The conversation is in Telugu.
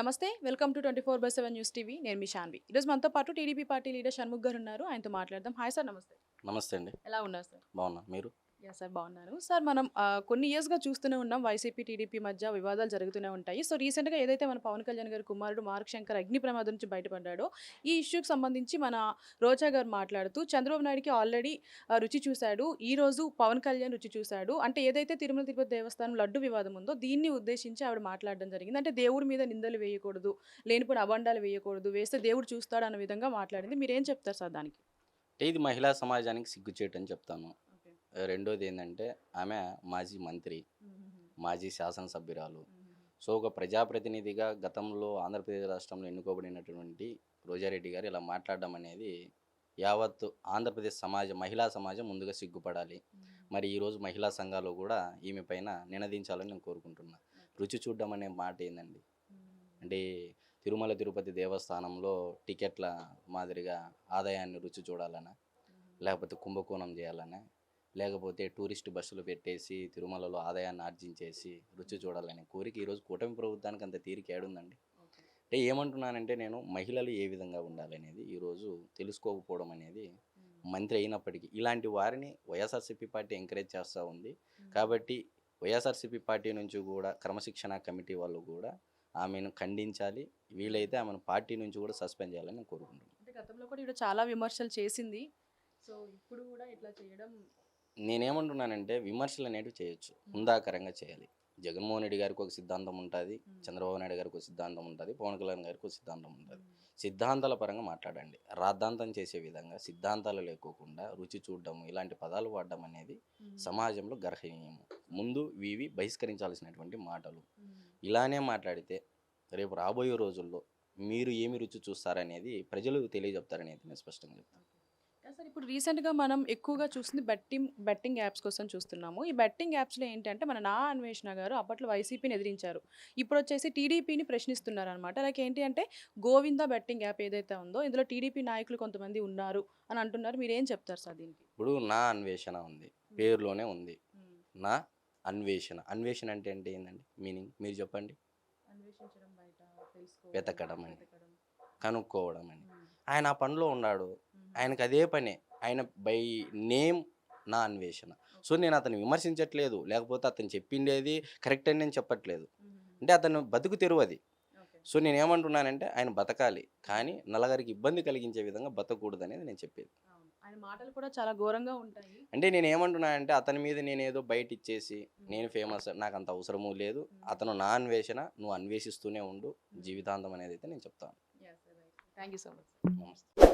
నమస్తే. Welcome to 24/7 news TV. నేను మీ శాన్వి. ఈరోజు మనతో పాటు టీడీపీ పార్టీ లీడర్ షణ్ముఖ్ గారు ఉన్నారు. ఆయనతో మాట్లాడదాం. హాయ్ సార్, నమస్తే. నమస్తే అండి. ఎలా ఉన్నారు సార్? బాగున్నా. మీరు? యాహ్! సార్ బాగున్నాను. సార్ మనం కొన్ని ఇయర్స్‌గా చూస్తూనే ఉన్నాం వైసీపీ, టీడీపీ మధ్య వివాదాలు జరుగుతూనే ఉంటాయి. సో రీసెంట్‌గా ఏదైతే మన పవన్ కళ్యాణ్ గారి కుమారుడు మార్క్ శంకర్ అగ్ని ప్రమాదం నుంచి బయటపడ్డాడో, ఈ ఇష్యూకి సంబంధించి మన రోజా గారు మాట్లాడుతూ చంద్రబాబు నాయుడుకి ఆల్రెడీ రుచి చూసాడు. ఈరోజు పవన్ కళ్యాణ్ రుచి చూసాడు. అంటే ఏదైతే తిరుమల తిరుపతి దేవస్థానం లడ్డు వివాదం ఉందో దీన్ని ఉద్దేశించి ఆవిడ మాట్లాడడం జరిగింది. అంటే దేవుడి మీద నిందలు వేయకూడదు, లేనిపోయిన అబండాలు వేయకూడదు, వేస్తే దేవుడు చూస్తాడు అన్న విధంగా మాట్లాడింది. మీరేం చెప్తారు సార్ దానికి? అంటే ఇది మహిళా సమాజానికి సిగ్గుచేటని చెప్తాను. ఓకే. రెండోది ఏందంటే ఆమె మాజీ మంత్రి, మాజీ శాసనసభ్యురాలు. సో ఒక ప్రజాప్రతినిధిగా గతంలో ఆంధ్రప్రదేశ్ రాష్ట్రంలో ఎన్నుకోబడినటువంటి రోజారెడ్డి గారు ఇలా మాట్లాడడం అనేది యావత్తు ఆంధ్రప్రదేశ్ మహిళా సమాజం ముందుగా సిగ్గుపడాలి. మరి ఈరోజు మహిళా సంఘాలు కూడా ఈమె పైన నినదించాలని నేను కోరుకుంటున్నా. రుచి చూడడం అనే మాట ఏందండి? అంటే తిరుమల తిరుపతి దేవస్థానంలో టికెట్ల మాదిరిగా ఆదాయాన్ని రుచి చూడాలనా, లేకపోతే కుంభకోణం చేయాలనా, లేకపోతే టూరిస్ట్ బస్సులు పెట్టేసి తిరుమలలో ఆదాయాన్ని ఆర్జించేసి రుచి చూడాలనే కోరిక ఈరోజు కూటమి ప్రభుత్వానికి అంత తీరిక ఏడుందండి? అంటే ఏమంటున్నానంటే నేను మహిళలు ఏ విధంగా ఉండాలనేది ఈరోజు తెలుసుకోకపోవడం అనేది మంత్రి అయినప్పటికీ ఇలాంటి వారిని వైఎస్ఆర్సీపీ పార్టీ ఎంకరేజ్ చేస్తూ ఉంది. కాబట్టి వైఎస్ఆర్సీపీ పార్టీ నుంచి కూడా క్రమశిక్షణ కమిటీ వాళ్ళు కూడా ఆమెను ఖండించాలి. వీలైతే ఆమెను పార్టీ నుంచి కూడా సస్పెండ్ చేయాలని నేను కోరుకుంటున్నాను. అంటే గతంలో కూడా ఈవిడ చాలా విమర్శలు చేసింది. సో ఇప్పుడు కూడా ఇట్లా చేయడం నేనేమంటున్నానంటే విమర్శలు అనేటివి చేయొచ్చు, హుందాకరంగా చేయాలి. జగన్మోహన్ రెడ్డి గారికి ఒక సిద్ధాంతం ఉంటుంది, చంద్రబాబు నాయుడు గారికి ఒక సిద్ధాంతం ఉంటుంది, పవన్ కళ్యాణ్ గారికి ఒక సిద్ధాంతం ఉంటుంది. సిద్ధాంతాల పరంగా మాట్లాడండి. రాద్ధాంతం చేసే విధంగా సిద్ధాంతాలు లేకోకుండా రుచి చూడడం ఇలాంటి పదాలు వాడడం అనేది సమాజంలో గర్హనీయం. ముందు ఇవి బహిష్కరించాల్సినటువంటి మాటలు. ఇలానే మాట్లాడితే రేపు రాబోయే రోజుల్లో మీరు ఏమి రుచి చూస్తారనేది ప్రజలు తెలియజెప్తారనేది నేను స్పష్టంగా చెప్తాను. సార్ ఇప్పుడు రీసెంట్గా మనం ఎక్కువగా చూస్తుంది బెట్టింగ్ యాప్స్ కోసం చూస్తున్నాము. ఈ బెట్టింగ్ యాప్స్లో ఏంటంటే మన నా అన్వేషణ గారు అప్పట్లో వైసీపీని ఎదిరించారు. ఇప్పుడు వచ్చేసి టీడీపీని ప్రశ్నిస్తున్నారు అనమాట. లైక్ ఏంటి అంటే గోవింద బెట్టింగ్ యాప్ ఏదైతే ఉందో ఇందులో టీడీపీ నాయకులు కొంతమంది ఉన్నారు అని అంటున్నారు. మీరు ఏం చెప్తారు సార్ దీనికి? ఇప్పుడు నా అన్వేషణ ఉంది, పేరులోనే ఉంది నా అన్వేషణ. అన్వేషణ అంటే ఏంటండి మీనింగ్ మీరు చెప్పండి? అన్వేషించడం, బయట వెతకడం అని, కనుక్కోవడం అని. ఆయన ఆ పనిలో ఉన్నాడు, ఆయనకు అదే పనే. ఆయన బై నేమ్ నా అన్వేషణ. సో నేను అతను విమర్శించట్లేదు, లేకపోతే అతను చెప్పిండేది కరెక్ట్ అని నేను చెప్పట్లేదు. అంటే అతను బతుకు తెరువది. సో నేను ఏమంటున్నానంటే ఆయన బతకాలి, కానీ నలుగురికి ఇబ్బంది కలిగించే విధంగా బతకూడదు అనేది నేను చెప్పేది. ఆయన మాటలు కూడా చాలా ఘోరంగా ఉంటాయి. అంటే నేను ఏమంటున్నానంటే అతని మీద నేనేదో బయట ఇచ్చేసి నేను ఫేమస్, నాకు అంత అవసరము లేదు. అతను నా అన్వేషణ, నువ్వు అన్వేషిస్తూనే ఉండు జీవితాంతం అనేది అయితే నేను చెప్తాను. Thank you so much. నమస్తే.